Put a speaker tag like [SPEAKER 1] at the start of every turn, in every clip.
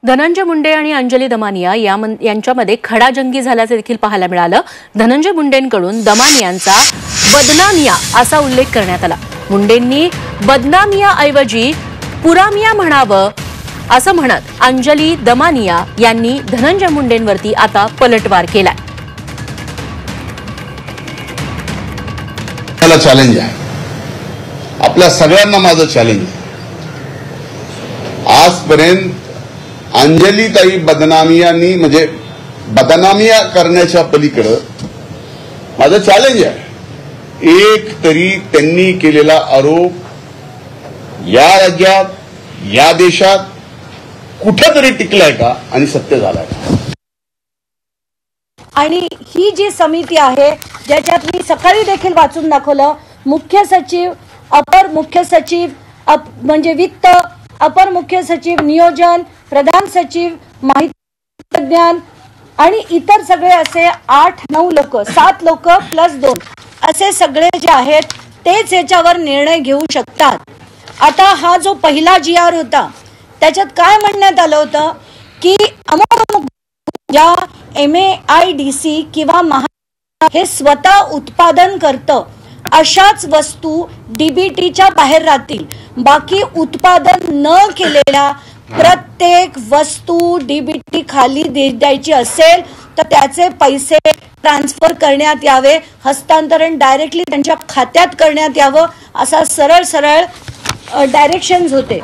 [SPEAKER 1] धनंजय मुंडे आणि अंजली दमानिया यांच्यामध्ये खडाजंगी झाल्याचे देखील पाहायला मिळालं। धनंजय मुंडेंकडून दमानियांचा बदनामिया असा उल्लेख करण्यात आला। मुंडेंनी बदनामिया ऐवजी पुरामिया म्हणावं असं म्हणत अंजली दमानिया यांनी धनंजय मुंडेंवरती आता पलटवार केलाय।
[SPEAKER 2] मला चॅलेंज आहे, आपल्या सगळ्यांना माझं चॅलेंज आहे। आजपर्यंत अंजलीताई बदनामियांनी म्हणजे बदनामिया करण्याच्या पलीकडे माझं चॅलेंज आहे, एक तरी त्यांनी केलेला आरोप या राज्यात या देशात कुठेतरी टिकलाय का आणि सत्य झालाय का।
[SPEAKER 3] आणि ही जी समिती आहे ज्याच्यात मी सकाळी देखील वाचून दाखवलं, मुख्य सचिव, अपर मुख्य सचिव म्हणजे वित्त, अपर मुख्य सचिव नियोजन, प्रधान सचिव माहिती विज्ञान आणि इतर सगळे असे 8-9 लोक, 7 लोक प्लस 2 असे सगळे जे आहेत तेच याच्यावर निर्णय घेऊ शकतात। आता हा जो पहिला GR होता त्याच्यात काय म्हणण्यात आलं होतं की अमुक ज्या MAIDC किंवा हे स्वतः उत्पादन करतं अशाच वस्तू DBTच्या बाहेर राहतील। बाकी उत्पादन न केलेल्या प्रत्येक वस्तू DBT खाली द्यायची असेल तर त्याचे पैसे ट्रान्सफर करण्यात यावे, हस्तांतरण डायरेक्टली त्यांच्या खात्यात करण्यात यावं असा सरळ डायरेक्शन्स होते।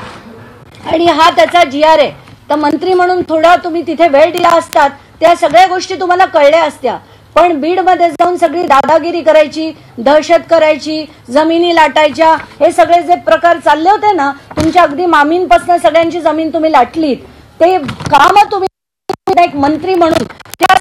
[SPEAKER 3] आणि हा त्याचा GR आहे। तर मंत्री म्हणून थोडा तुम्ही तिथे वेळ दिला असतात, त्या सगळ्या गोष्टी तुम्हाला कळल्या असत्या। पण बीडमध्ये जाऊन सगळी दादागिरी करायची, दहशत करायची, जमिनी लाटायच्या, हे सगळे जे प्रकार चालले होते ना, तुमच्या अगदी मामींपासून सगळ्यांची जमीन तुम्ही लाटलीत, ते काम तुम्ही एक मंत्री म्हणून त्या